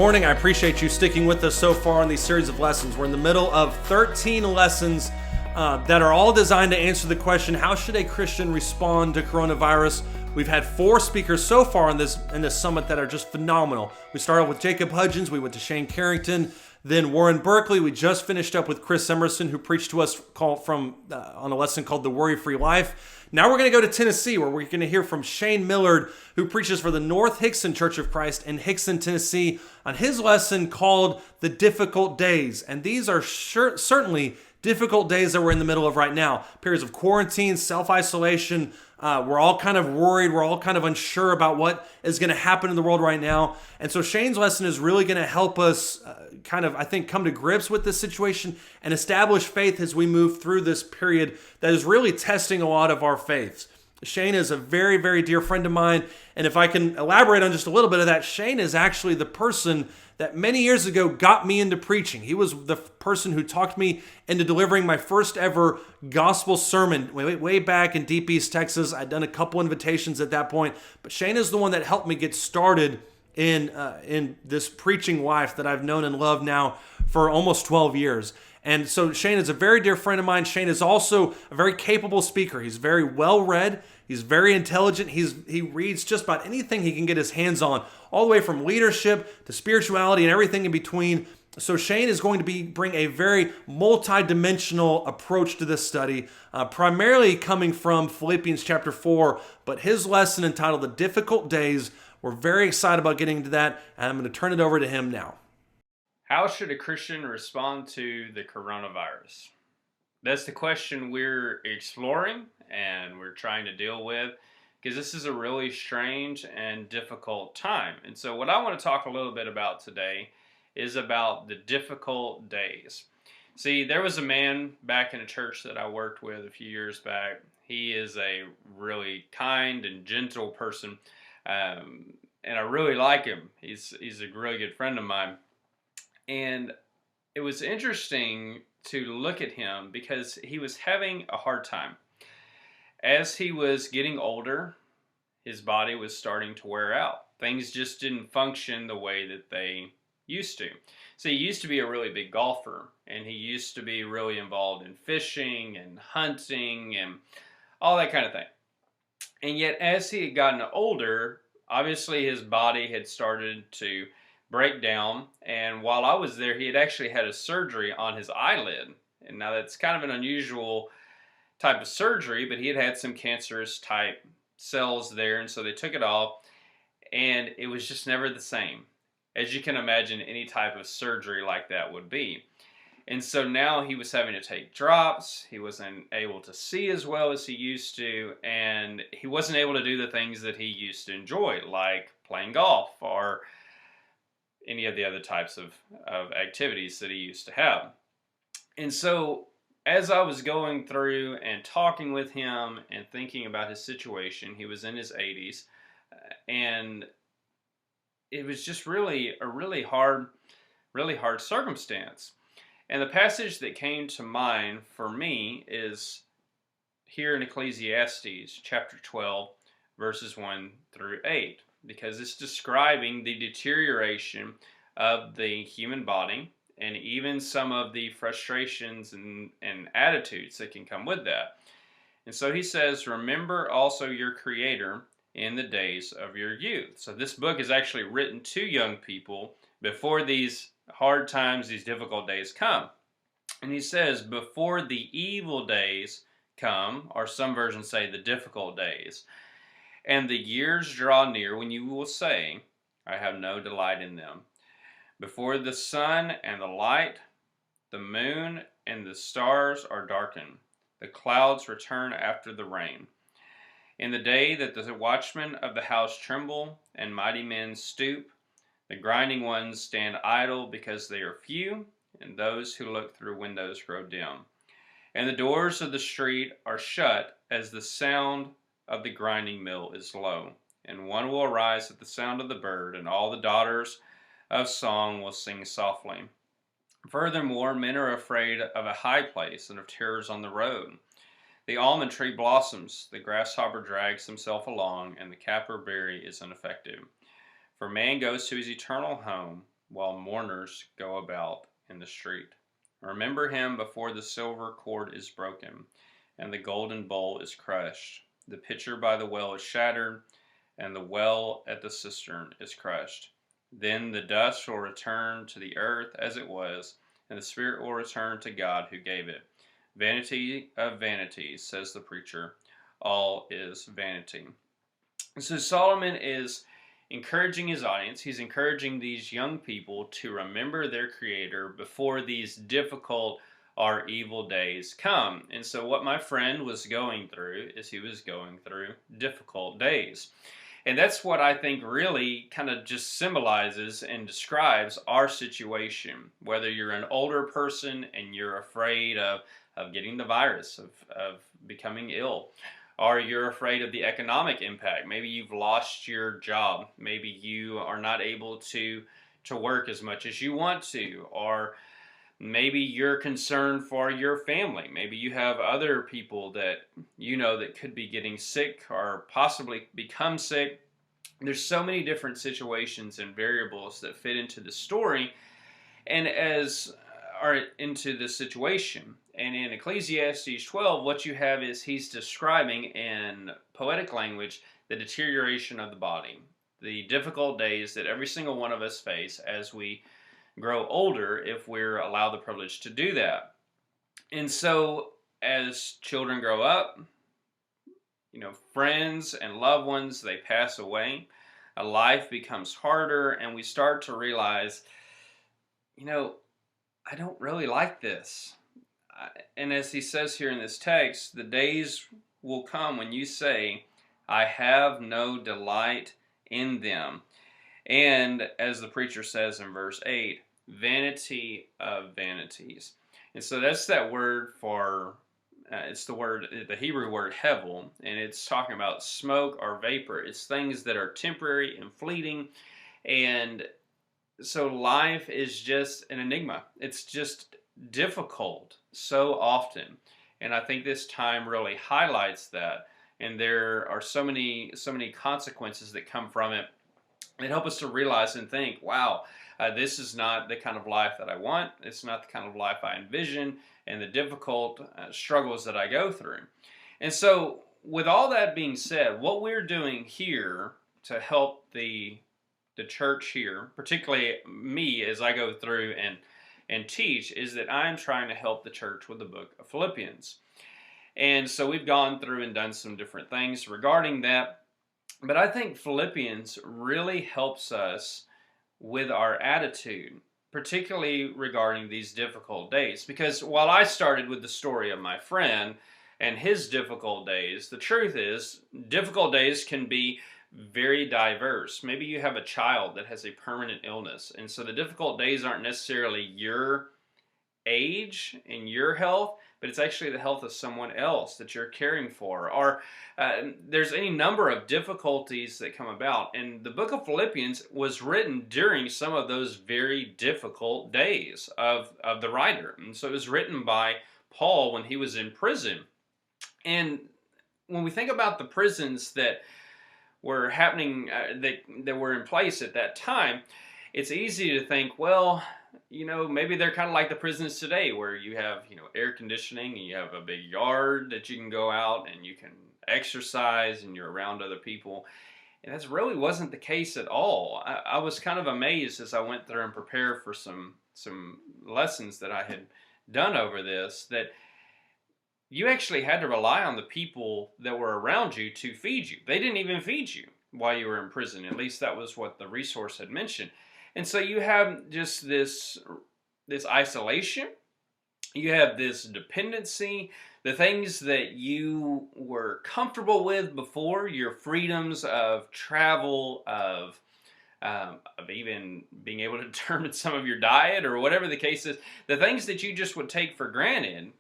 morning. I appreciate you sticking with us so far on these series of lessons. We're in the middle of 13 lessons that are all designed to answer the question, how should a Christian respond to coronavirus? We've had 4 speakers so far in this summit that are just phenomenal. We started with Jacob Hudgens, we went to Shane Carrington, then Warren Berkeley. We just finished up with Chris Emerson, who preached to us on a lesson called The Worry-Free Life. Now we're going to go to Tennessee, where we're going to hear from Shane Millard, who preaches for the North Hixson Church of Christ in Hixson, Tennessee, on his lesson called The Difficult Days. And these are certainly difficult days that we're in the middle of right now. Periods of quarantine, self-isolation. We're all kind of worried. We're all kind of unsure about what is going to happen in the world right now. And so Shane's lesson is really going to help us come to grips with this situation and establish faith as we move through this period that is really testing a lot of our faiths. Shane is a very, very dear friend of mine. And if I can elaborate on just a little bit of that, Shane is actually the person that many years ago got me into preaching. He was the person who talked me into delivering my first ever gospel sermon way back in Deep East, Texas. I'd done a couple invitations at that point, but Shane is the one that helped me get started in this preaching life that I've known and loved now for almost 12 years. And so Shane is a very dear friend of mine. Shane is also a very capable speaker. He's very well-read. He's very intelligent. He reads just about anything he can get his hands on, all the way from leadership to spirituality and everything in between. So Shane is going to bring a very multi-dimensional approach to this study, primarily coming from Philippians chapter 4, but his lesson entitled The Difficult Days, we're very excited about getting into that, and I'm going to turn it over to him now. How should a Christian respond to the coronavirus? That's the question we're exploring and we're trying to deal with, because this is a really strange and difficult time. And so what I want to talk a little bit about today is about the difficult days. See, there was a man back in a church that I worked with a few years back. He is a really kind and gentle person, and I really like him. He's a really good friend of mine. And it was interesting to look at him because he was having a hard time. As he was getting older, his body was starting to wear out. Things just didn't function the way that they used to. So he used to be a really big golfer, and he used to be really involved in fishing and hunting and all that kind of thing. And yet as he had gotten older, obviously his body had started to break down, and while I was there, he had actually had a surgery on his eyelid. And now that's kind of an unusual type of surgery, but he had had some cancerous type cells there, and so they took it off, and it was just never the same, as you can imagine any type of surgery like that would be. And so now he was having to take drops. He wasn't able to see as well as he used to, and he wasn't able to do the things that he used to enjoy, like playing golf or any of the other types of activities that he used to have. And so as I was going through and talking with him and thinking about his situation, he was in his 80s, and it was just really a really hard circumstance. And the passage that came to mind for me is here in Ecclesiastes chapter 12, verses 1 through 8. Because it's describing the deterioration of the human body and even some of the frustrations and attitudes that can come with that. And so he says, remember also your Creator in the days of your youth. So this book is actually written to young people before these hard times, these difficult days come. And he says, before the evil days come, or some versions say the difficult days, and the years draw near when you will say, I have no delight in them. Before the sun and the light, the moon and the stars are darkened. The clouds return after the rain. In the day that the watchmen of the house tremble and mighty men stoop, the grinding ones stand idle because they are few, and those who look through windows grow dim. And the doors of the street are shut as the sound of the grinding mill is low, and one will arise at the sound of the bird, and all the daughters of song will sing softly. Furthermore, men are afraid of a high place and of terrors on the road. The almond tree blossoms, the grasshopper drags himself along, and the caper berry is unaffected. For man goes to his eternal home, while mourners go about in the street. Remember him before the silver cord is broken, and the golden bowl is crushed. The pitcher by the well is shattered, and the well at the cistern is crushed. Then the dust will return to the earth as it was, and the spirit will return to God who gave it. Vanity of vanities, says the preacher. All is vanity. So Solomon is encouraging his audience. He's encouraging these young people to remember their Creator before these difficult or evil days come. And so what my friend was going through is he was going through difficult days. And that's what I think really kind of just symbolizes and describes our situation. Whether you're an older person and you're afraid of getting the virus, of becoming ill, or you're afraid of the economic impact. Maybe you've lost your job. Maybe you are not able to work as much as you want to, or maybe you're concerned for your family. Maybe you have other people that you know that could be getting sick or possibly become sick. There's so many different situations and variables that fit into the story and are into the situation. And in Ecclesiastes 12, what you have is he's describing in poetic language the deterioration of the body, the difficult days that every single one of us face as we grow older, if we're allowed the privilege to do that. And so as children grow up, friends and loved ones, they pass away. Life becomes harder, and we start to realize, I don't really like this. And as he says here in this text, the days will come when you say, I have no delight in them. And as the preacher says in verse 8, vanity of vanities. And so that's that word for, it's the Hebrew word hevel, and it's talking about smoke or vapor. It's things that are temporary and fleeting. And so life is just an enigma. It's just difficult so often. And I think this time really highlights that. And there are so many consequences that come from it that help us to realize and think, wow, this is not the kind of life that I want. It's not the kind of life I envision, and the difficult struggles that I go through. And so with all that being said, what we're doing here to help the church here, particularly me as I go through and teach, is that I'm trying to help the church with the book of Philippians. And so we've gone through and done some different things regarding that. But I think Philippians really helps us with our attitude, particularly regarding these difficult days. Because while I started with the story of my friend and his difficult days, the truth is difficult days can be very diverse. Maybe you have a child that has a permanent illness, and so the difficult days aren't necessarily your age and your health, but it's actually the health of someone else that you're caring for. Or there's any number of difficulties that come about. And the book of Philippians was written during some of those very difficult days of the writer. And so it was written by Paul when he was in prison. And when we think about the prisons that were happening, that were in place at that time, it's easy to think, well, maybe they're kind of like the prisons today, where you have, air conditioning, and you have a big yard that you can go out and you can exercise and you're around other people. And that really wasn't the case at all. I was kind of amazed as I went through and prepared for some lessons that I had done over this, that you actually had to rely on the people that were around you to feed you. They didn't even feed you while you were in prison. At least that was what the resource had mentioned. And so you have just this isolation. You have this dependency. The things that you were comfortable with before, your freedoms of travel, of even being able to determine some of your diet or whatever the case is, the things that you just would take for granted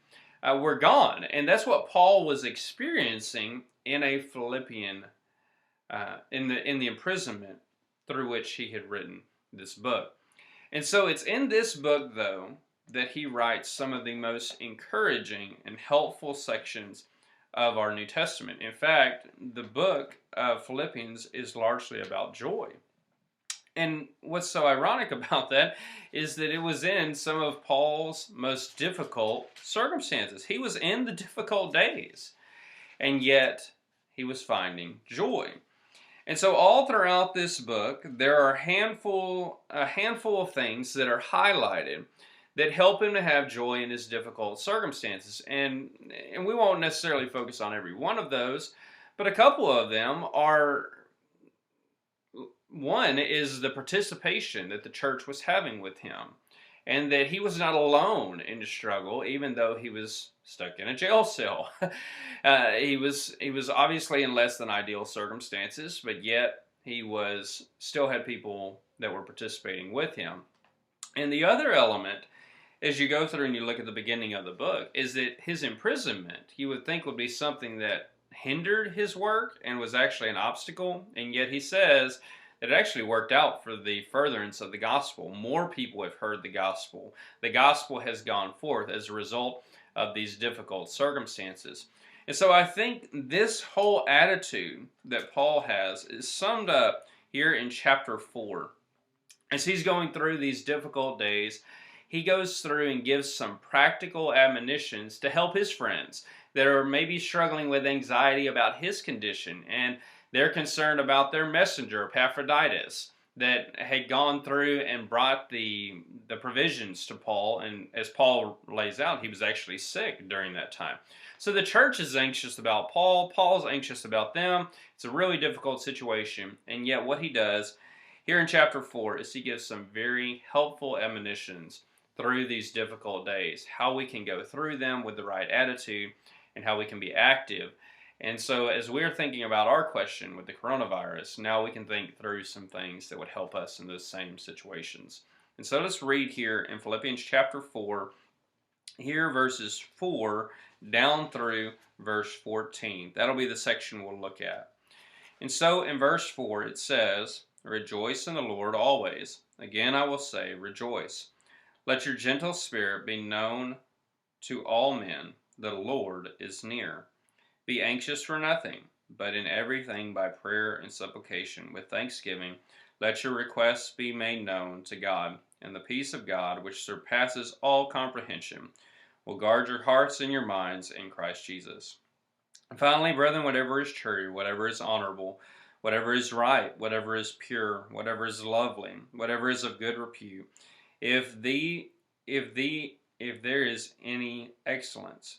were gone. And that's what Paul was experiencing in a Philippian, in the imprisonment through which he had written this book. And so it's in this book, though, that he writes some of the most encouraging and helpful sections of our New Testament. In fact, the book of Philippians is largely about joy. And what's so ironic about that is that it was in some of Paul's most difficult circumstances. He was in the difficult days, and yet he was finding joy. And so all throughout this book, there are a handful of things that are highlighted that help him to have joy in his difficult circumstances. And we won't necessarily focus on every one of those, but a couple of them are, one is the participation that the church was having with him, and that he was not alone in the struggle, even though he was stuck in a jail cell. He was obviously in less than ideal circumstances, but yet he still had people that were participating with him. And the other element, as you go through and you look at the beginning of the book, is that his imprisonment, you would think, would be something that hindered his work and was actually an obstacle, and yet he says it actually worked out for the furtherance of the gospel. More people have heard the gospel. The gospel has gone forth as a result of these difficult circumstances. And so I think this whole attitude that Paul has is summed up here in chapter 4. As he's going through these difficult days, he goes through and gives some practical admonitions to help his friends that are maybe struggling with anxiety about his condition, and they're concerned about their messenger, Epaphroditus, that had gone through and brought the provisions to Paul. And as Paul lays out, he was actually sick during that time. So the church is anxious about Paul. Paul's anxious about them. It's a really difficult situation. And yet what he does here in chapter 4 is he gives some very helpful admonitions through these difficult days, how we can go through them with the right attitude and how we can be active. And so as we're thinking about our question with the coronavirus, now we can think through some things that would help us in those same situations. And so let's read here in Philippians chapter 4, here verses 4 down through verse 14. That'll be the section we'll look at. And so in verse 4 it says, "Rejoice in the Lord always. Again I will say, rejoice. Let your gentle spirit be known to all men. The Lord is near. Be anxious for nothing, but in everything by prayer and supplication with thanksgiving, let your requests be made known to God, and the peace of God, which surpasses all comprehension, will guard your hearts and your minds in Christ Jesus. And finally, brethren, whatever is true, whatever is honorable, whatever is right, whatever is pure, whatever is lovely, whatever is of good repute, if there is any excellence,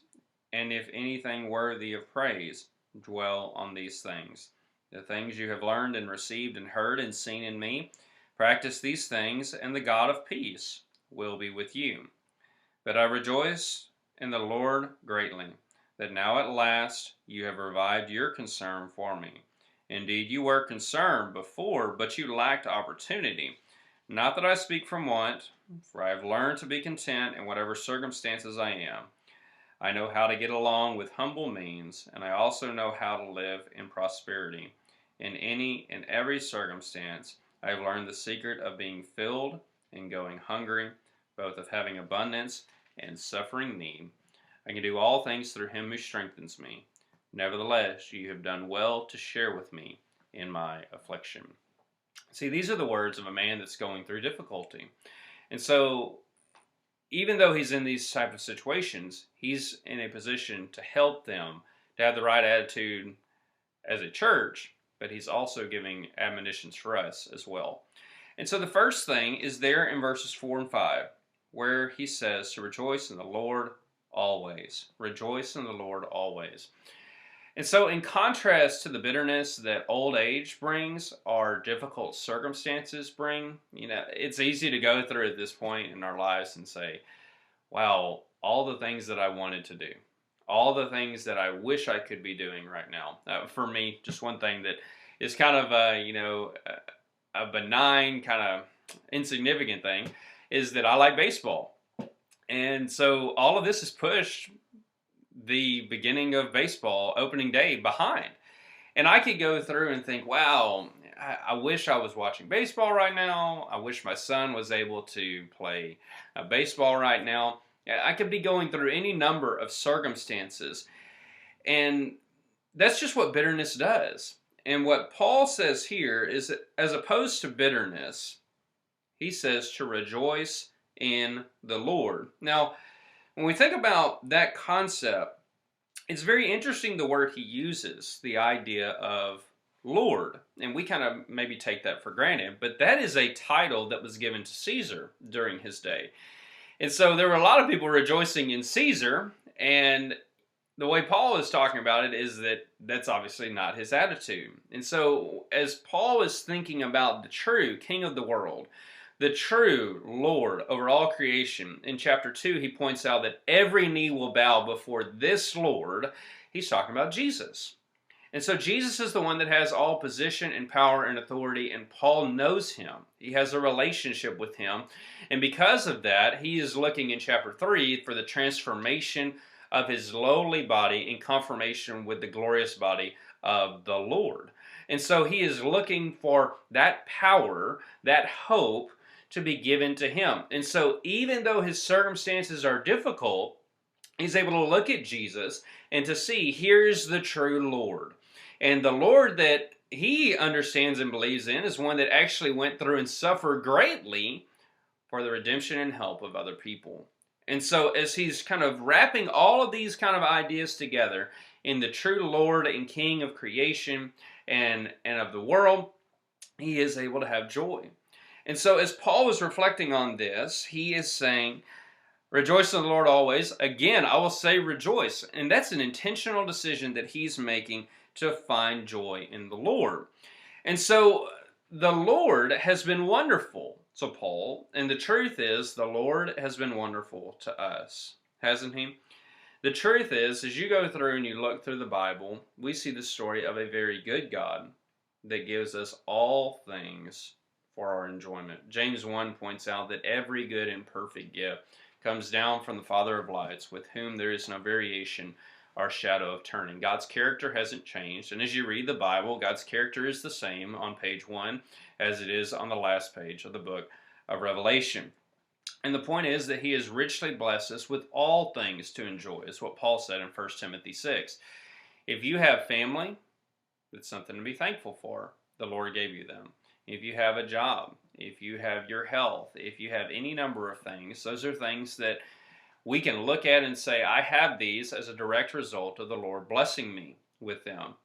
and if anything worthy of praise, dwell on these things. The things you have learned and received and heard and seen in me, practice these things, and the God of peace will be with you. But I rejoice in the Lord greatly, that now at last you have revived your concern for me. Indeed, you were concerned before, but you lacked opportunity. Not that I speak from want, for I have learned to be content in whatever circumstances I am. I know how to get along with humble means, and I also know how to live in prosperity. In any and every circumstance, I have learned the secret of being filled and going hungry, both of having abundance and suffering need. I can do all things through him who strengthens me. Nevertheless, you have done well to share with me in my affliction." See, these are the words of a man that's going through difficulty. And so, even though he's in these type of situations, he's in a position to help them to have the right attitude as a church, but he's also giving admonitions for us as well. And so the first thing is there in verses 4 and 5, where he says to rejoice in the Lord always. Rejoice in the Lord always. And so in contrast to the bitterness that old age brings, or difficult circumstances bring, it's easy to go through at this point in our lives and say, wow, all the things that I wanted to do, all the things that I wish I could be doing right now. For me, just one thing that is kind of a benign, kind of insignificant thing is that I like baseball. And so all of this is pushed the beginning of baseball opening day behind. And I could go through and think, wow, I wish I was watching baseball right now. I wish my son was able to play baseball right now. I could be going through any number of circumstances. And that's just what bitterness does. And what Paul says here is that as opposed to bitterness, he says to rejoice in the Lord. Now, when we think about that concept, it's very interesting the word he uses, the idea of Lord. And we kind of maybe take that for granted, but that is a title that was given to Caesar during his day. And so there were a lot of people rejoicing in Caesar, and the way Paul is talking about it is that that's obviously not his attitude. And so as Paul is thinking about the true King of the world, the true Lord over all creation, in chapter 2 he points out that every knee will bow before this Lord. He's talking about Jesus. And so Jesus is the one that has all position and power and authority, and Paul knows him. He has a relationship with him. And because of that, he is looking in chapter 3 for the transformation of his lowly body in conformation with the glorious body of the Lord. And so he is looking for that power, that hope to be given to him. And so even though his circumstances are difficult, he's able to look at Jesus and to see, here's the true Lord. And the Lord that he understands and believes in is one that actually went through and suffered greatly for the redemption and help of other people. And so as he's kind of wrapping all of these kind of ideas together in the true Lord and King of creation and of the world, he is able to have joy. And so as Paul was reflecting on this, he is saying, rejoice in the Lord always. Again, I will say rejoice. And that's an intentional decision that he's making to find joy in the Lord. And so the Lord has been wonderful to Paul, and the truth is the Lord has been wonderful to us, hasn't he? The truth is, as you go through and you look through the Bible, we see the story of a very good God that gives us all things for our enjoyment. James 1 points out that every good and perfect gift comes down from the Father of lights, with whom there is no variation or shadow of turning. God's character hasn't changed, and as you read the Bible, God's character is the same on page 1 as it is on the last page of the book of Revelation. And the point is that he has richly blessed us with all things to enjoy, is what Paul said in 1 Timothy 6. If you have family, it's something to be thankful for. The Lord gave you them. If you have a job, if you have your health, if you have any number of things, those are things that we can look at and say, I have these as a direct result of the Lord blessing me with them.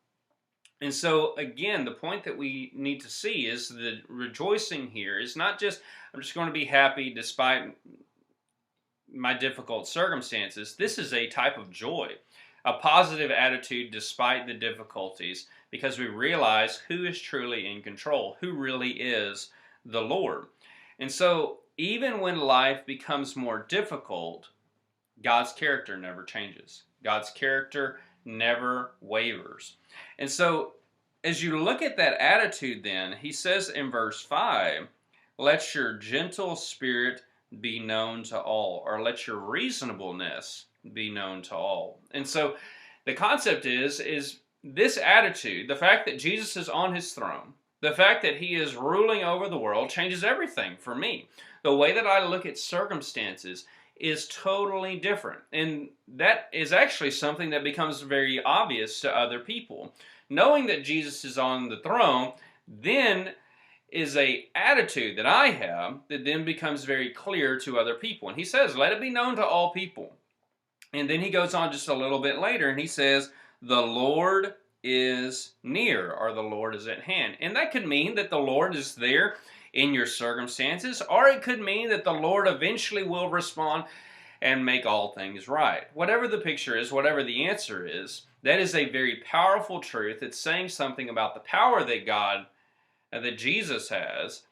And so, again, the point that we need to see is the rejoicing here is not just, I'm just going to be happy despite my difficult circumstances. This is a type of joy, a positive attitude despite the difficulties, because we realize who is truly in control, who really is the Lord. And so, even when life becomes more difficult, God's character never changes. God's character never wavers. And so, as you look at that attitude then, he says in verse 5, let your gentle spirit be known to all, or let your reasonableness be known to all. And so, the concept is this attitude, the fact that Jesus is on his throne, the fact that he is ruling over the world changes everything for me. The way that I look at circumstances is totally different. And that is actually something that becomes very obvious to other people. Knowing that Jesus is on the throne then is an attitude that I have that then becomes very clear to other people. And he says, let it be known to all people. And then he goes on just a little bit later and he says, the Lord is near, or the Lord is at hand. And that could mean that the Lord is there in your circumstances, or it could mean that the Lord eventually will respond and make all things right. Whatever the picture is, whatever the answer is, that is a very powerful truth. It's saying something about the power that God, that Jesus has,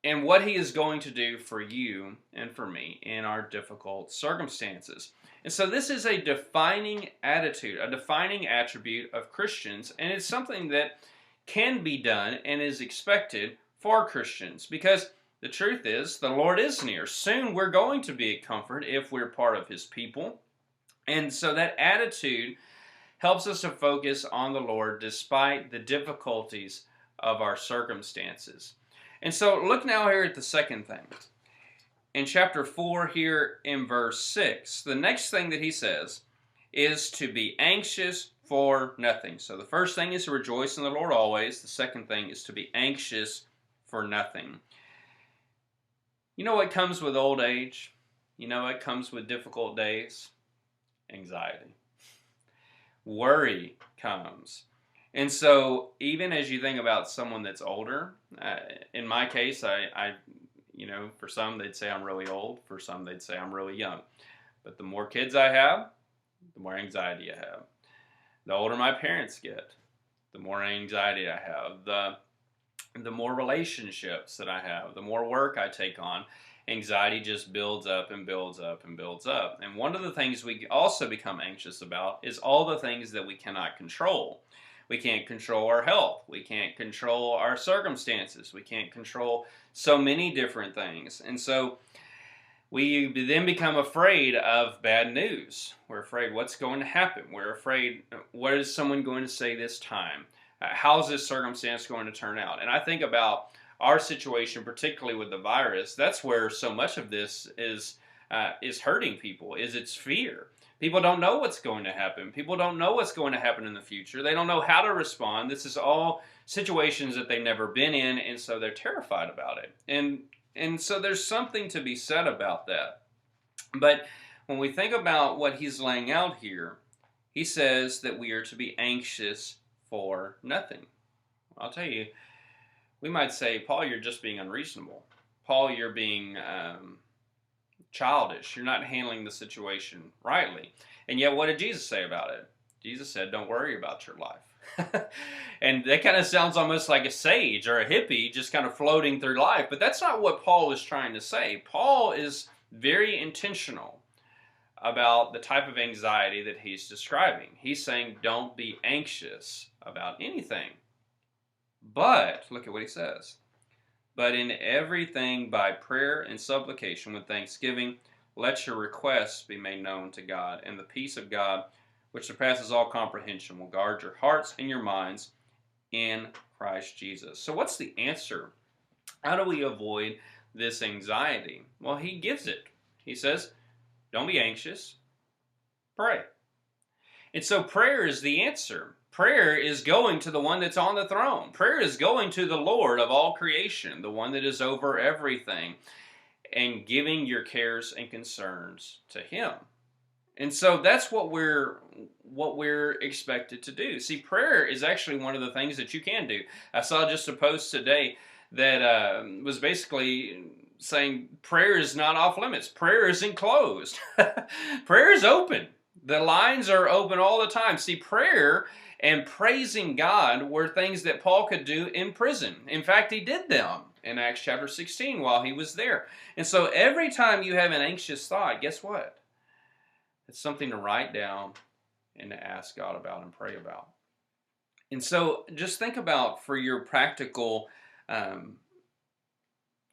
and what he is going to do for you and for me in our difficult circumstances. And so this is a defining attitude, a defining attribute of Christians, and it's something that can be done and is expected for Christians, because the truth is the Lord is near. Soon we're going to be at comfort if we're part of his people. And so that attitude helps us to focus on the Lord despite the difficulties of our circumstances. And so look now here at the second thing. In chapter 4 here in verse 6, the next thing that he says is to be anxious for nothing. So the first thing is to rejoice in the Lord always. The second thing is to be anxious for nothing. You know what comes with old age? You know what comes with difficult days? Anxiety. Worry comes. And so even as you think about someone that's older, in my case, I for some they'd say I'm really old. For some they'd say I'm really young. But the more kids I have, the more anxiety I have. The older my parents get, the more anxiety I have. The more relationships that I have, the more work I take on, anxiety just builds up and builds up and builds up. And one of the things we also become anxious about is all the things that we cannot control. We can't control our health. We can't control our circumstances. We can't control so many different things. And so we then become afraid of bad news. We're afraid what's going to happen. We're afraid what is someone going to say this time? How's this circumstance going to turn out? And I think about our situation, particularly with the virus. That's where so much of this is hurting people. Is it's fear. People don't know what's going to happen. People don't know what's going to happen in the future. They don't know how to respond. This is all situations that they've never been in, and so they're terrified about it. And so there's something to be said about that. But when we think about what he's laying out here, he says that we are to be anxious for nothing. I'll tell you, we might say, Paul, you're just being unreasonable. Paul, you're being childish. You're not handling the situation rightly. And yet, what did Jesus say about it? Jesus said, don't worry about your life. And that kind of sounds almost like a sage or a hippie just kind of floating through life. But that's not what Paul is trying to say. Paul is very intentional about the type of anxiety that he's describing. He's saying, don't be anxious about anything. But, look at what he says. But in everything by prayer and supplication with thanksgiving, let your requests be made known to God, and the peace of God, which surpasses all comprehension, will guard your hearts and your minds in Christ Jesus. So what's the answer? How do we avoid this anxiety? Well, he gives it. He says, don't be anxious, pray. And so prayer is the answer. Prayer is going to the one that's on the throne. Prayer is going to the Lord of all creation, the one that is over everything, and giving your cares and concerns to him. And so that's what we're expected to do. See, prayer is actually one of the things that you can do. I saw just a post today that was basically saying prayer is not off limits. Prayer isn't closed. Prayer is open. The lines are open all the time. See, prayer and praising God were things that Paul could do in prison. In fact, he did them in Acts chapter 16 while he was there. And so every time you have an anxious thought, guess what? It's something to write down and to ask God about and pray about. And so just think about for your practical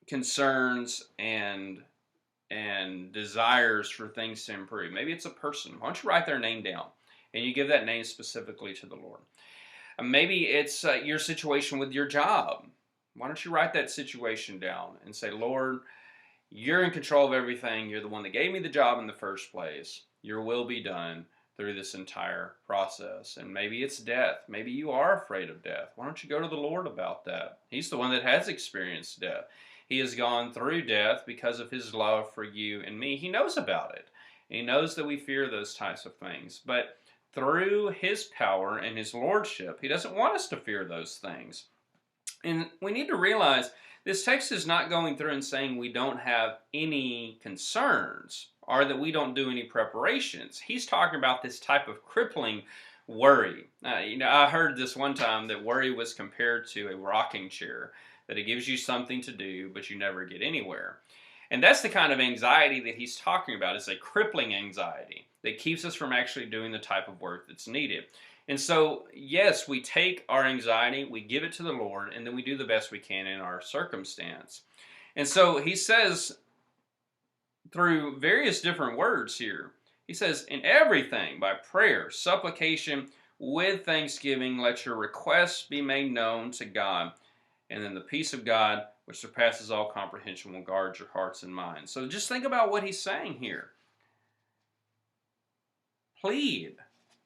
concerns and desires for things to improve. Maybe it's a person. Why don't you write their name down and you give that name specifically to the Lord? Maybe it's your situation with your job. Why don't you write that situation down and say, Lord, you're in control of everything. You're the one that gave me the job in the first place. Your will be done through this entire process. And maybe it's death. Maybe you are afraid of death. Why don't you go to the Lord about that? He's the one that has experienced death. He has gone through death because of his love for you and me. He knows about it. He knows that we fear those types of things. But through his power and his lordship, he doesn't want us to fear those things. And we need to realize this text is not going through and saying we don't have any concerns or that we don't do any preparations. He's talking about this type of crippling worry. I heard this one time that worry was compared to a rocking chair, that it gives you something to do, but you never get anywhere. And that's the kind of anxiety that he's talking about. It's a crippling anxiety that keeps us from actually doing the type of work that's needed. And so, yes, we take our anxiety, we give it to the Lord, and then we do the best we can in our circumstance. And so he says, through various different words here, he says, in everything, by prayer, supplication, with thanksgiving, let your requests be made known to God. And then the peace of God, which surpasses all comprehension, will guard your hearts and minds. So just think about what he's saying here. Plead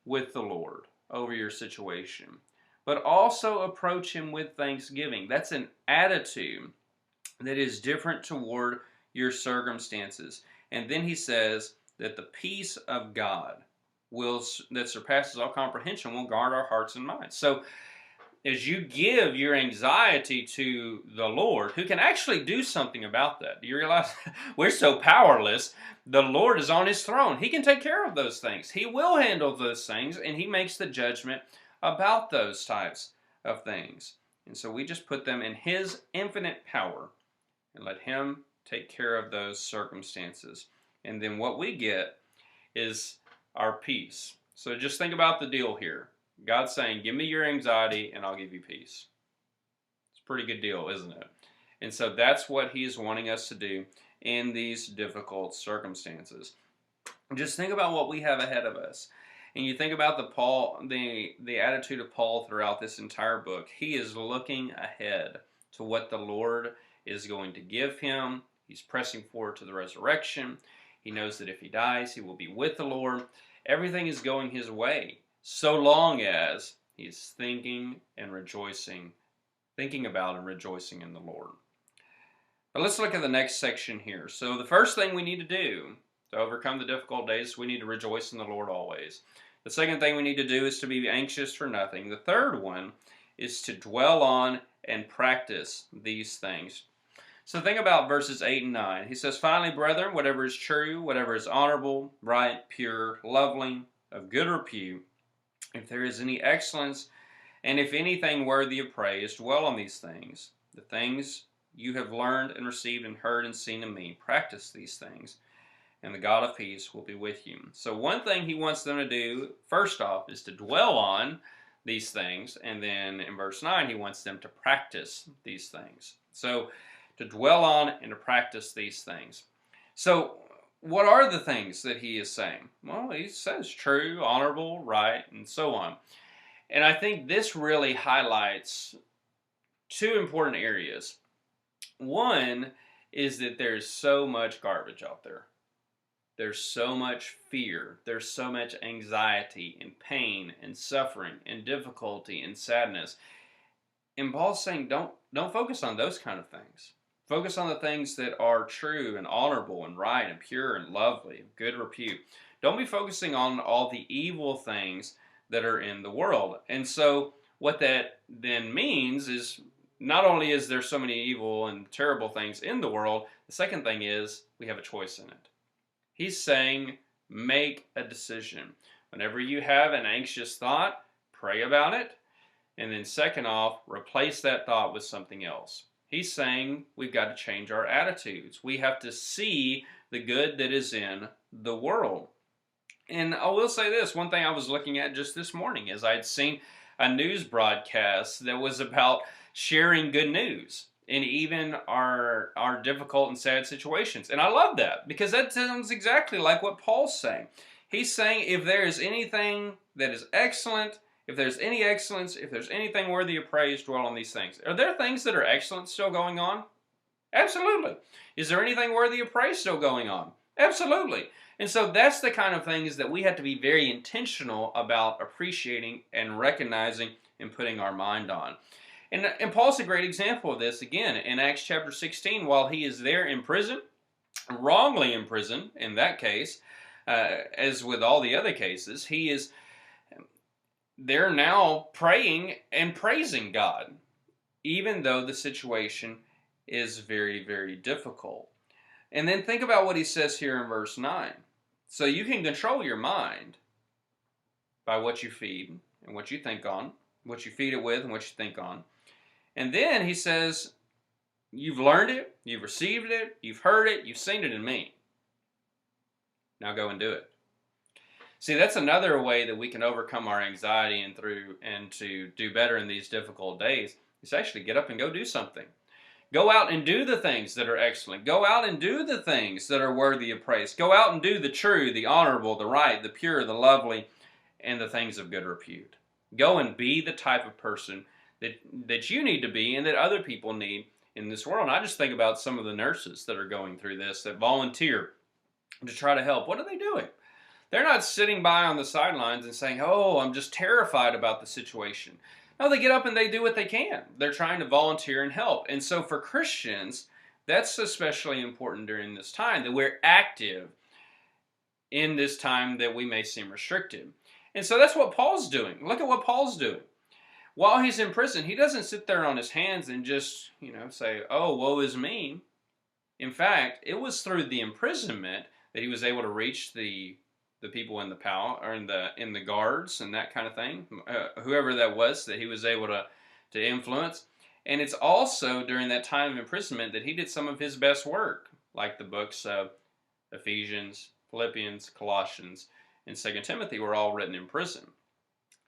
with the Lord. over your situation, but also approach him with thanksgiving. That's an attitude that is different toward your circumstances. And then he says that the peace of God that surpasses all comprehension will guard our hearts and minds. So as you give your anxiety to the Lord, who can actually do something about that. Do you realize we're so powerless? The Lord is on his throne. He can take care of those things. He will handle those things, and he makes the judgment about those types of things. And so we just put them in his infinite power and let him take care of those circumstances. And then what we get is our peace. So just think about the deal here. God's saying, give me your anxiety and I'll give you peace. It's a pretty good deal, isn't it? And so that's what he's wanting us to do in these difficult circumstances. Just think about what we have ahead of us. And you think about the attitude of Paul throughout this entire book. He is looking ahead to what the Lord is going to give him. He's pressing forward to the resurrection. He knows that if he dies, he will be with the Lord. Everything is going his way, so long as he's thinking about and rejoicing in the Lord. But let's look at the next section here. So the first thing we need to do to overcome the difficult days, we need to rejoice in the Lord always. The second thing we need to do is to be anxious for nothing. The third one is to dwell on and practice these things. So think about verses 8 and 9. He says, finally, brethren, whatever is true, whatever is honorable, right, pure, lovely, of good repute, if there is any excellence, and if anything worthy of praise, dwell on these things. The things you have learned and received and heard and seen in me, practice these things, and the God of peace will be with you. So one thing he wants them to do, first off, is to dwell on these things, and then in verse 9, he wants them to practice these things. So to dwell on and to practice these things. So what are the things that he is saying? Well, he says true, honorable, right, and so on. And I think this really highlights two important areas. One is that there's so much garbage out there. There's so much fear. There's so much anxiety and pain and suffering and difficulty and sadness. And Paul's saying don't focus on those kind of things. Focus on the things that are true and honorable and right and pure and lovely, of good repute. Don't be focusing on all the evil things that are in the world. And so what that then means is not only is there so many evil and terrible things in the world, the second thing is we have a choice in it. He's saying make a decision. Whenever you have an anxious thought, pray about it. And then second off, replace that thought with something else. He's saying we've got to change our attitudes. We have to see the good that is in the world. And I will say this, one thing I was looking at just this morning is I'd seen a news broadcast that was about sharing good news in even our difficult and sad situations. And I love that because that sounds exactly like what Paul's saying. He's saying if there is anything that is excellent, if there's any excellence, if there's anything worthy of praise, dwell on these things. Are there things that are excellent still going on? Absolutely. Is there anything worthy of praise still going on? Absolutely. And so that's the kind of things that we have to be very intentional about appreciating and recognizing and putting our mind on. And Paul's a great example of this again in Acts chapter 16 while he is there in prison, wrongly in prison in that case, as with all the other cases, they're now praying and praising God, even though the situation is very, very difficult. And then think about what he says here in verse 9. So you can control your mind by what you feed and what you think on, what you feed it with and what you think on. And then he says, you've learned it, you've received it, you've heard it, you've seen it in me. Now go and do it. See, that's another way that we can overcome our anxiety and to do better in these difficult days is actually get up and go do something. Go out and do the things that are excellent. Go out and do the things that are worthy of praise. Go out and do the true, the honorable, the right, the pure, the lovely, and the things of good repute. Go and be the type of person that you need to be and that other people need in this world. And I just think about some of the nurses that are going through this, that volunteer to try to help. What are they doing? They're not sitting by on the sidelines and saying, oh, I'm just terrified about the situation. No, they get up and they do what they can. They're trying to volunteer and help. And so for Christians, that's especially important during this time, that we're active in this time that we may seem restricted. And so that's what Paul's doing. Look at what Paul's doing. While he's in prison, he doesn't sit there on his hands and just, say, oh, woe is me. In fact, it was through the imprisonment that he was able to reach the people in the palace, or in the guards and that kind of thing, whoever that was that he was able to influence. And it's also during that time of imprisonment that he did some of his best work, like the books of Ephesians, Philippians, Colossians, and 2 Timothy were all written in prison.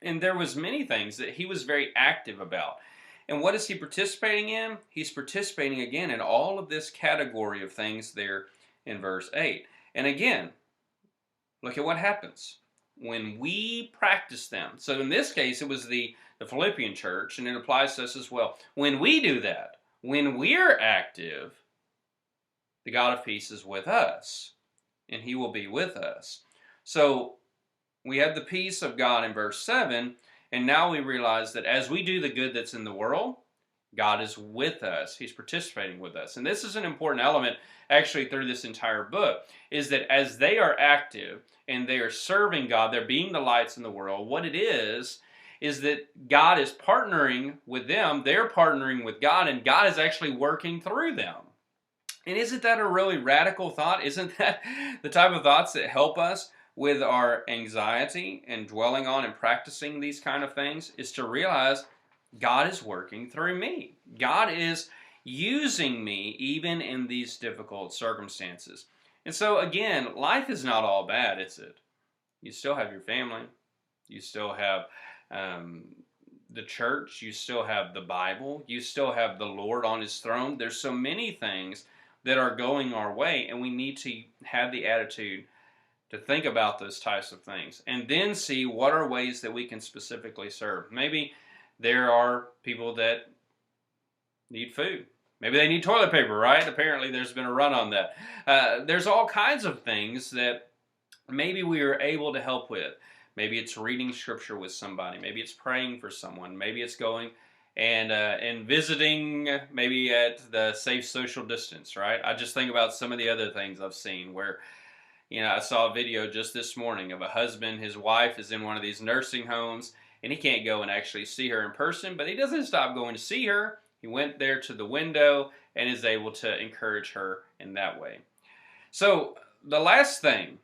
And there was many things that he was very active about. And what is he participating in? He's participating again in all of this category of things there in verse 8. And again, look at what happens when we practice them. So in this case, it was the Philippian church, and it applies to us as well. When we do that, when we're active, the God of peace is with us, and he will be with us. So we have the peace of God in verse 7, and now we realize that as we do the good that's in the world, God is with us. He's participating with us. And this is an important element actually through this entire book, is that as they are active and they are serving God, they're being the lights in the world, what it is that God is partnering with them, they're partnering with God, and God is actually working through them. And isn't that a really radical thought? Isn't that the type of thoughts that help us with our anxiety and dwelling on and practicing these kind of things? Is to realize God is working through me. God is using me even in these difficult circumstances. And so again, life is not all bad, is it? You still have your family. You still have the church. You still have the Bible. You still have the Lord on his throne. There's so many things that are going our way, and we need to have the attitude to think about those types of things and then see what are ways that we can specifically serve. Maybe there are people that need food. Maybe they need toilet paper, right? Apparently there's been a run on that. There's all kinds of things that maybe we are able to help with. Maybe it's reading scripture with somebody. Maybe it's praying for someone. Maybe it's going and visiting, maybe at the safe social distance, right? I just think about some of the other things I've seen where, I saw a video just this morning of a husband, his wife is in one of these nursing homes, and he can't go and actually see her in person, but he doesn't stop going to see her. He went there to the window and is able to encourage her in that way. So the last thing,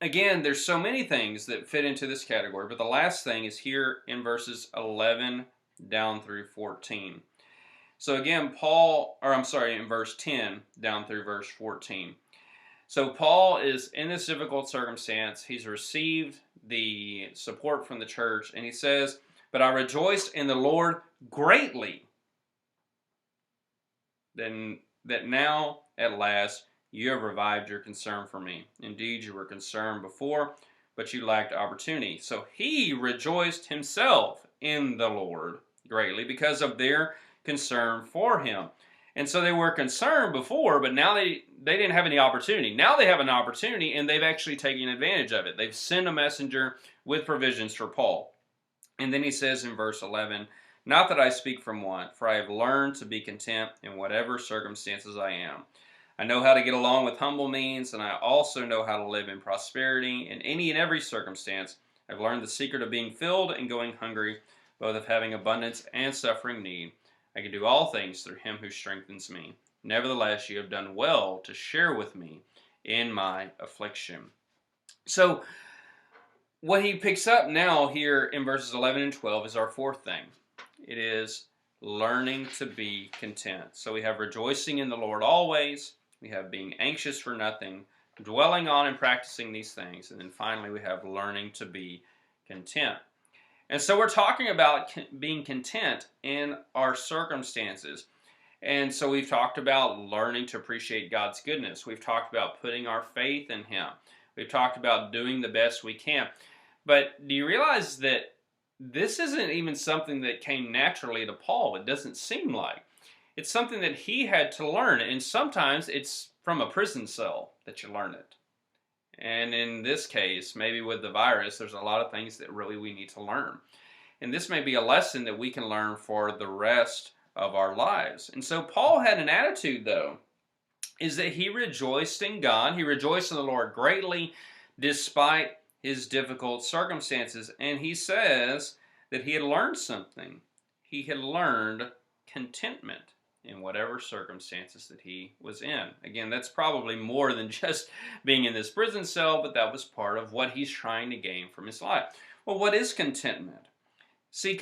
again, there's so many things that fit into this category, but the last thing is here in verses 11 down through 14. So again, in verse 10 down through verse 14. So Paul is in this difficult circumstance. He's received the support from the church, and he says, "But I rejoiced in the Lord greatly, that now at last you have revived your concern for me. Indeed, you were concerned before, but you lacked opportunity." So he rejoiced himself in the Lord greatly because of their concern for him. And so they were concerned before, but now they didn't have any opportunity. Now they have an opportunity, and they've actually taken advantage of it. They've sent a messenger with provisions for Paul. And then he says in verse 11, "Not that I speak from want, for I have learned to be content in whatever circumstances I am. I know how to get along with humble means, and I also know how to live in prosperity in any and every circumstance. I've learned the secret of being filled and going hungry, both of having abundance and suffering need. I can do all things through him who strengthens me. Nevertheless, you have done well to share with me in my affliction." So what he picks up now here in verses 11 and 12 is our fourth thing. It is learning to be content. So we have rejoicing in the Lord always. We have being anxious for nothing, dwelling on and practicing these things. And then finally we have learning to be content. And so we're talking about being content in our circumstances. And so we've talked about learning to appreciate God's goodness. We've talked about putting our faith in him. We've talked about doing the best we can. But do you realize that this isn't even something that came naturally to Paul? It doesn't seem like. It's something that he had to learn. And sometimes it's from a prison cell that you learn it. And in this case, maybe with the virus, there's a lot of things that really we need to learn. And this may be a lesson that we can learn for the rest of our lives. And so Paul had an attitude, though, is that he rejoiced in God. He rejoiced in the Lord greatly despite his difficult circumstances. And he says that he had learned something. He had learned contentment in whatever circumstances that he was in. Again, that's probably more than just being in this prison cell, but that was part of what he's trying to gain from his life. Well, what is contentment? See,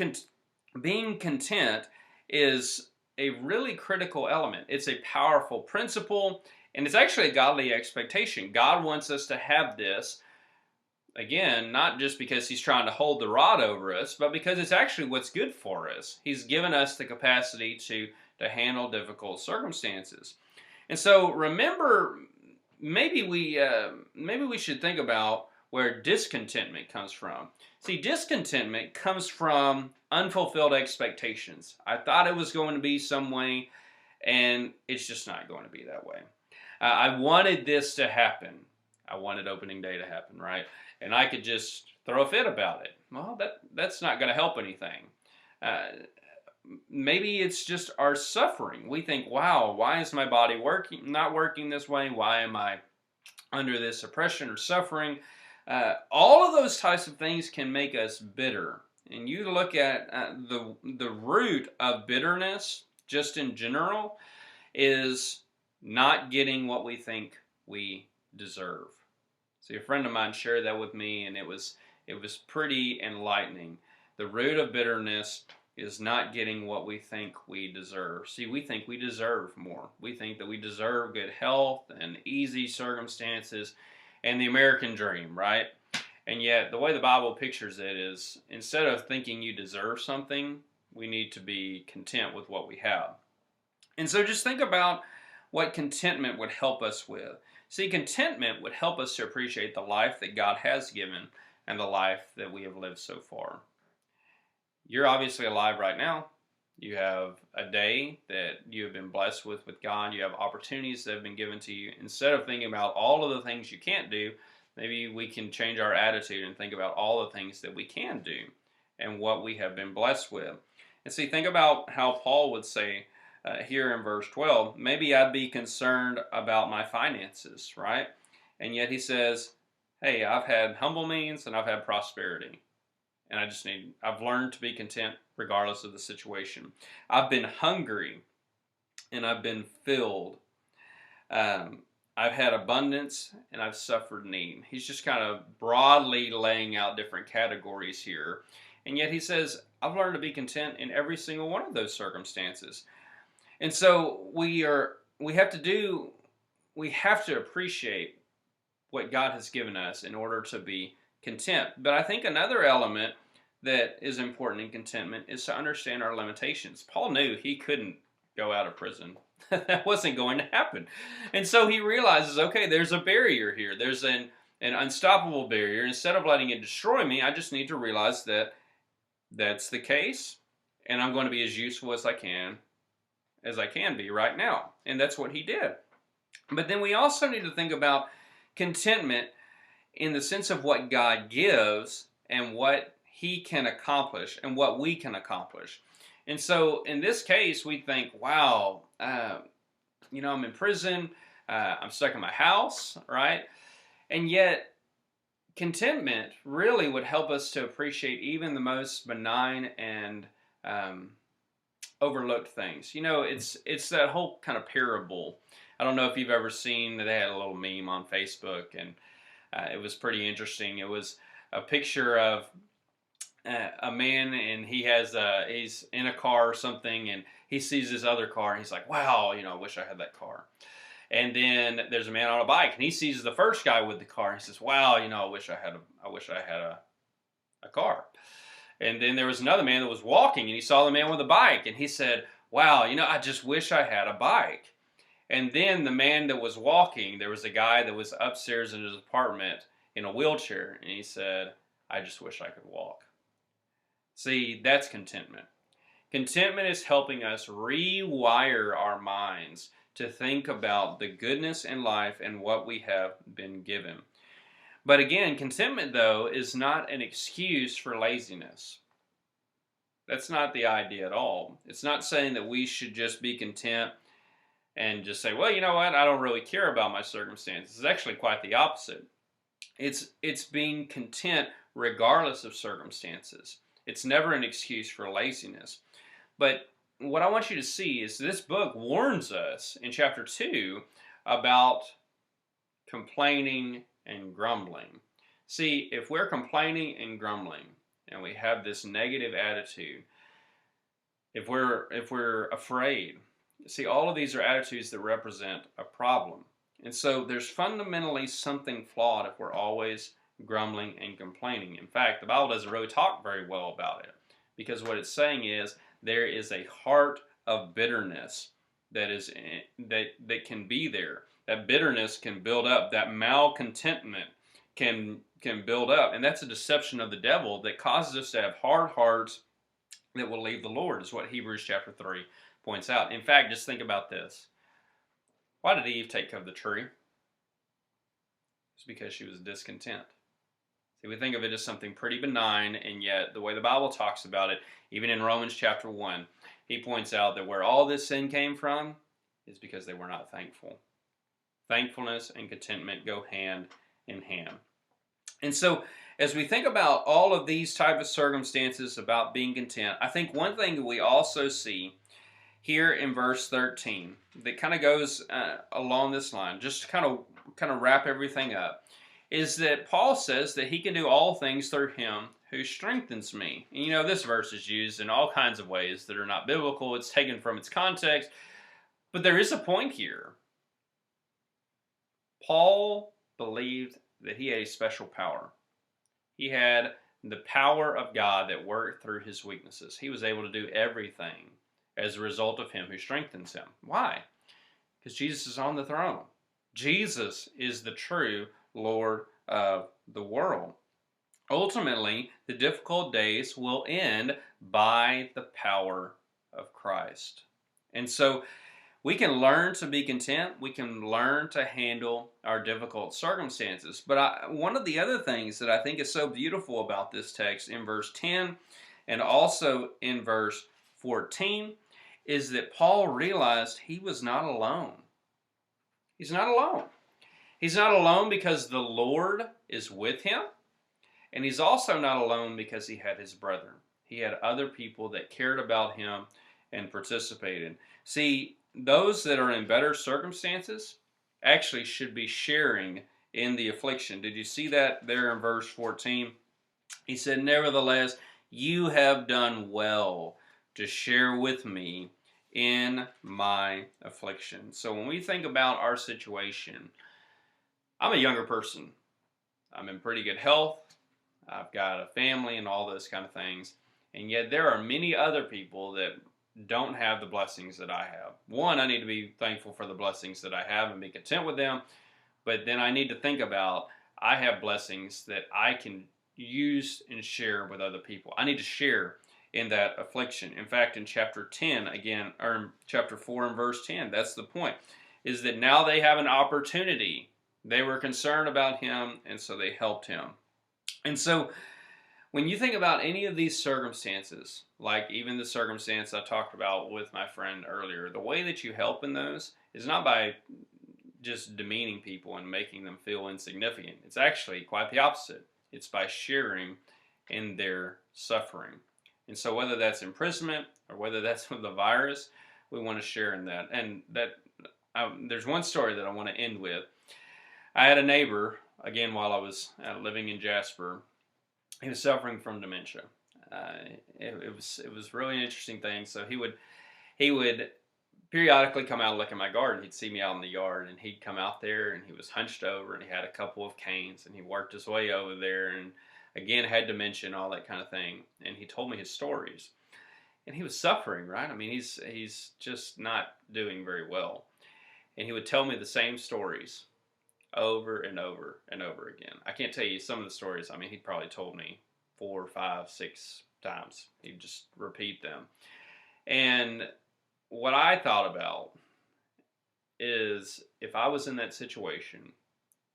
being content is a really critical element. It's a powerful principle, and it's actually a godly expectation. God wants us to have this, again, not just because he's trying to hold the rod over us, but because it's actually what's good for us. He's given us the capacity to handle difficult circumstances. And so remember, maybe we should think about where discontentment comes from. See, discontentment comes from unfulfilled expectations. I thought it was going to be some way, and it's just not going to be that way. I wanted this to happen. I wanted opening day to happen, right? And I could just throw a fit about it. Well, that's not going to help anything. Maybe it's just our suffering. We think, wow, why is my body not working this way? Why am I under this oppression or suffering? All of those types of things can make us bitter. And you look at the root of bitterness, just in general, is not getting what we think we deserve. See, a friend of mine shared that with me, and it was pretty enlightening. The root of bitterness is not getting what we think we deserve. See, we think we deserve more. We think that we deserve good health and easy circumstances and the American dream, right? And yet, the way the Bible pictures it is, instead of thinking you deserve something, we need to be content with what we have. And so just think about what contentment would help us with. See, contentment would help us to appreciate the life that God has given and the life that we have lived so far. You're obviously alive right now. You have a day that you have been blessed with God. You have opportunities that have been given to you. Instead of thinking about all of the things you can't do, maybe we can change our attitude and think about all the things that we can do and what we have been blessed with. And see, think about how Paul would say here in verse 12, maybe I'd be concerned about my finances, right? And yet he says, hey, I've had humble means and I've had prosperity. And I've learned to be content regardless of the situation. I've been hungry and I've been filled. I've had abundance and I've suffered need. He's just kind of broadly laying out different categories here. And yet he says, I've learned to be content in every single one of those circumstances. And so we have to appreciate what God has given us in order to be content. But I think another element that is important in contentment is to understand our limitations. Paul knew he couldn't go out of prison. That wasn't going to happen. And so he realizes, okay, there's a barrier here. There's an unstoppable barrier. Instead of letting it destroy me, I just need to realize that that's the case, and I'm going to be as useful as I can be right now. And that's what he did. But then we also need to think about contentment in the sense of what God gives and what he can accomplish and what we can accomplish. And so in this case, we think, wow, I'm in prison, I'm stuck in my house, right? And yet, contentment really would help us to appreciate even the most benign and overlooked things. It's that whole kind of parable. I don't know if you've ever seen, they had a little meme on Facebook, and it was pretty interesting. It was a picture of a man, and he's in a car or something, and he sees this other car, and he's like, wow, I wish I had that car. And then there's a man on a bike, and he sees the first guy with the car, and he says, wow, I wish I had a car. And then there was another man that was walking, and he saw the man with a bike, and he said, wow, I just wish I had a bike. And then the man that was walking, there was a guy that was upstairs in his apartment in a wheelchair, and he said, I just wish I could walk. See, that's contentment. Contentment is helping us rewire our minds to think about the goodness in life and what we have been given. But again, contentment, though, is not an excuse for laziness. That's not the idea at all. It's not saying that we should just be content and just say, well, you know what, I don't really care about my circumstances. It's actually quite the opposite. It's being content regardless of circumstances. It's never an excuse for laziness. But what I want you to see is this book warns us in chapter 2 about complaining and grumbling. See, if we're complaining and grumbling and we have this negative attitude, if we're afraid, see, all of these are attitudes that represent a problem. And so there's fundamentally something flawed if we're always grumbling and complaining. In fact, the Bible doesn't really talk very well about it, because what it's saying is there is a heart of bitterness that can be there. That bitterness can build up. That malcontentment can build up. And that's a deception of the devil that causes us to have hard hearts that will leave the Lord, is what Hebrews chapter 3 points out. In fact, just think about this. Why did Eve take of the tree? It's because she was discontent. See, we think of it as something pretty benign, and yet the way the Bible talks about it, even in Romans chapter 1, he points out that where all this sin came from is because they were not thankful. Thankfulness and contentment go hand in hand. And so, as we think about all of these type of circumstances about being content, I think one thing that we also see here in verse 13 that kind of goes along this line, just to kind of wrap everything up, is that Paul says that he can do all things through him who strengthens me. And you know, this verse is used in all kinds of ways that are not biblical. It's taken from its context. But there is a point here. Paul believed that he had a special power. He had the power of God that worked through his weaknesses. He was able to do everything as a result of him who strengthens him. Why? Because Jesus is on the throne. Jesus is the true Lord of the world. Ultimately, the difficult days will end by the power of Christ. And so we can learn to be content. We can learn to handle our difficult circumstances. But one of the other things that I think is so beautiful about this text in verse 10 and also in verse 14 is that Paul realized he was not alone. He's not alone. He's not alone because the Lord is with him. And he's also not alone because he had his brethren. He had other people that cared about him and participated. See, those that are in better circumstances actually should be sharing in the affliction. Did you see that there in verse 14? He said, nevertheless, you have done well to share with me in my affliction. So when we think about our situation, I'm a younger person. I'm in pretty good health. I've got a family and all those kind of things. And yet there are many other people that don't have the blessings that I have. One, I need to be thankful for the blessings that I have and be content with them. But then I need to think about, I have blessings that I can use and share with other people. I need to share in that affliction. In fact, in chapter 10, again, or in chapter 4 and verse 10, that's the point, is that now they have an opportunity. They were concerned about him, and so they helped him. And so when you think about any of these circumstances, like even the circumstance I talked about with my friend earlier, the way that you help in those is not by just demeaning people and making them feel insignificant. It's actually quite the opposite. It's by sharing in their suffering. And so whether that's imprisonment or whether that's with the virus, we want to share in that. And there's one story that I want to end with. I had a neighbor, again, while I was living in Jasper. He was suffering from dementia. It was really an interesting thing. So he would periodically come out and look at my garden. He'd see me out in the yard, and he'd come out there, and he was hunched over, and he had a couple of canes, and he worked his way over there, and again had dementia and all that kind of thing. And he told me his stories, and he was suffering, right? I mean, he's just not doing very well, and he would tell me the same stories over and over and over again. I can't tell you some of the stories. I mean, he'd probably told me 4, 5, 6 times. He'd just repeat them. And what I thought about is, if I was in that situation,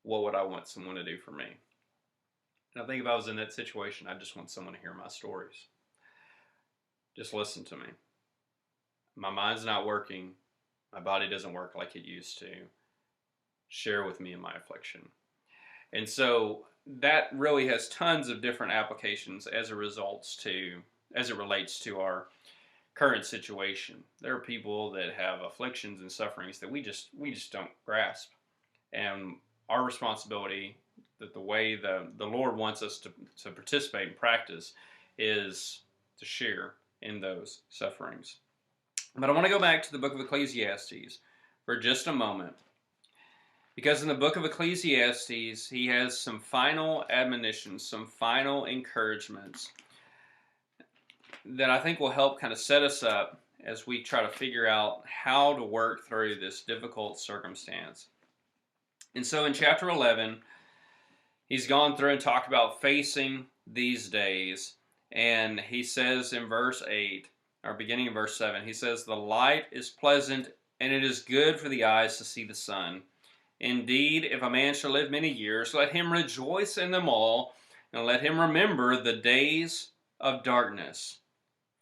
what would I want someone to do for me? And I think if I was in that situation, I just want someone to hear my stories. Just listen to me. My mind's not working. My body doesn't work like it used to. Share with me in my affliction. And so that really has tons of different applications as it relates to our current situation. There are people that have afflictions and sufferings that we just don't grasp. And our responsibility, that the way the Lord wants us to participate and practice, is to share in those sufferings. But I want to go back to the book of Ecclesiastes for just a moment. Because in the book of Ecclesiastes, he has some final admonitions, some final encouragements that I think will help kind of set us up as we try to figure out how to work through this difficult circumstance. And so in chapter 11, he's gone through and talked about facing these days. And he says in verse 8, or beginning in verse 7, he says, "The light is pleasant, and it is good for the eyes to see the sun. Indeed, if a man shall live many years, let him rejoice in them all, and let him remember the days of darkness,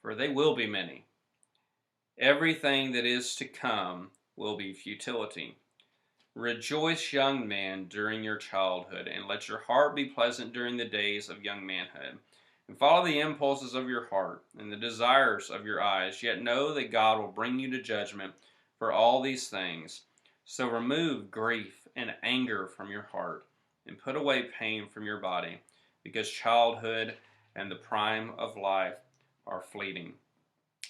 for they will be many. Everything that is to come will be futility. Rejoice, young man, during your childhood, and let your heart be pleasant during the days of young manhood. And follow the impulses of your heart and the desires of your eyes, yet know that God will bring you to judgment for all these things. So remove grief and anger from your heart, and put away pain from your body, because childhood and the prime of life are fleeting."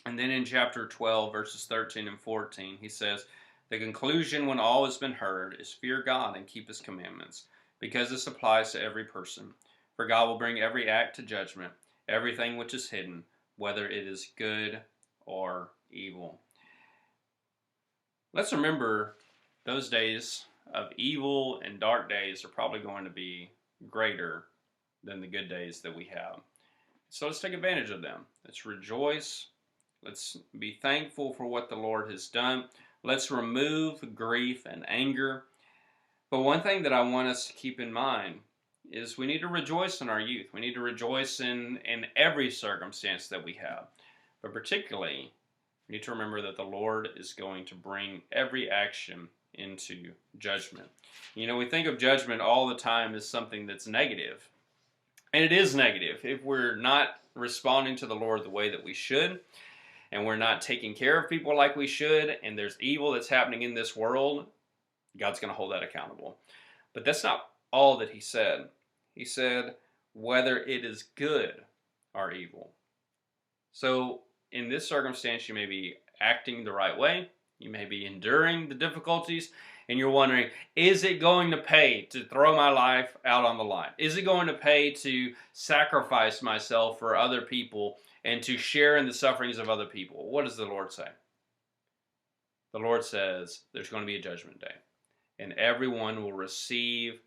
And then in chapter 12, verses 13 and 14, he says, "The conclusion when all has been heard is fear God and keep his commandments, because this applies to every person. For God will bring every act to judgment, everything which is hidden, whether it is good or evil." Let's remember those days of evil and dark days are probably going to be greater than the good days that we have. So let's take advantage of them. Let's rejoice. Let's be thankful for what the Lord has done. Let's remove grief and anger. But one thing that I want us to keep in mind is we need to rejoice in our youth. We need to rejoice in every circumstance that we have. But particularly, we need to remember that the Lord is going to bring every action into judgment. You know, we think of judgment all the time as something that's negative. And it is negative. If we're not responding to the Lord the way that we should, and we're not taking care of people like we should, and there's evil that's happening in this world, God's going to hold that accountable. But that's not all that he said. He said, whether it is good or evil. So in this circumstance, you may be acting the right way. You may be enduring the difficulties, and you're wondering, is it going to pay to throw my life out on the line? Is it going to pay to sacrifice myself for other people and to share in the sufferings of other people? What does the Lord say? The Lord says there's going to be a judgment day, and everyone will receive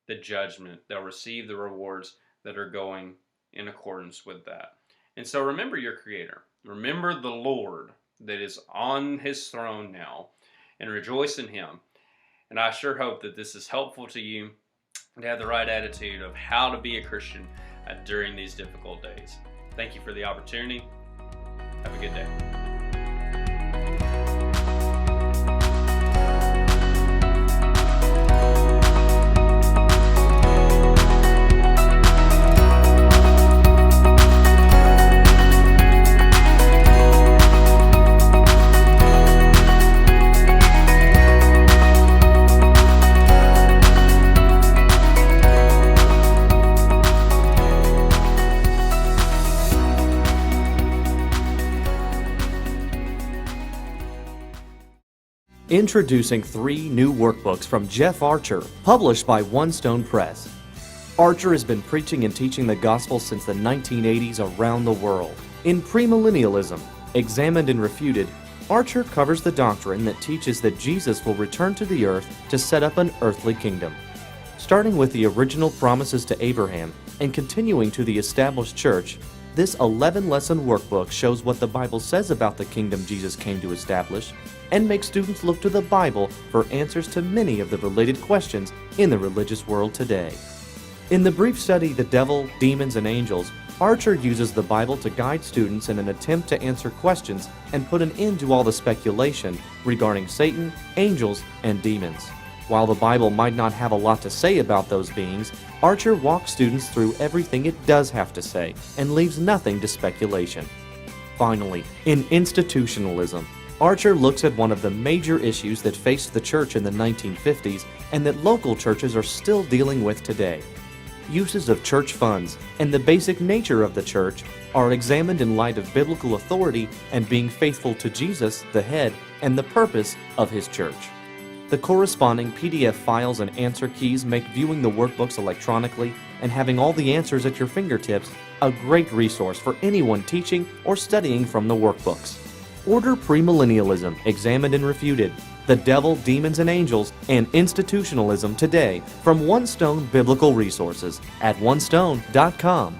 the judgment. They'll receive the rewards that are going in accordance with that. And so remember your Creator. Remember the Lord that is on his throne now, and rejoice in him. And I sure hope that this is helpful to you to have the right attitude of how to be a Christian during these difficult days. Thank you for the opportunity. Have a good day. Introducing 3 new workbooks from Jeff Archer, published by One Stone Press. Archer has been preaching and teaching the gospel since the 1980s around the world. In Premillennialism, Examined and Refuted, Archer covers the doctrine that teaches that Jesus will return to the earth to set up an earthly kingdom. Starting with the original promises to Abraham and continuing to the established church, this 11-lesson workbook shows what the Bible says about the kingdom Jesus came to establish and makes students look to the Bible for answers to many of the related questions in the religious world today. In the brief study, The Devil, Demons, and Angels, Archer uses the Bible to guide students in an attempt to answer questions and put an end to all the speculation regarding Satan, angels, and demons. While the Bible might not have a lot to say about those beings, Archer walks students through everything it does have to say and leaves nothing to speculation. Finally, in Institutionalism, Archer looks at one of the major issues that faced the church in the 1950s and that local churches are still dealing with today. Uses of church funds and the basic nature of the church are examined in light of biblical authority and being faithful to Jesus, the head, and the purpose of his church. The corresponding PDF files and answer keys make viewing the workbooks electronically and having all the answers at your fingertips a great resource for anyone teaching or studying from the workbooks. Order Premillennialism, Examined and Refuted, The Devil, Demons, and Angels, and Institutionalism today from One Stone Biblical Resources at onestone.com.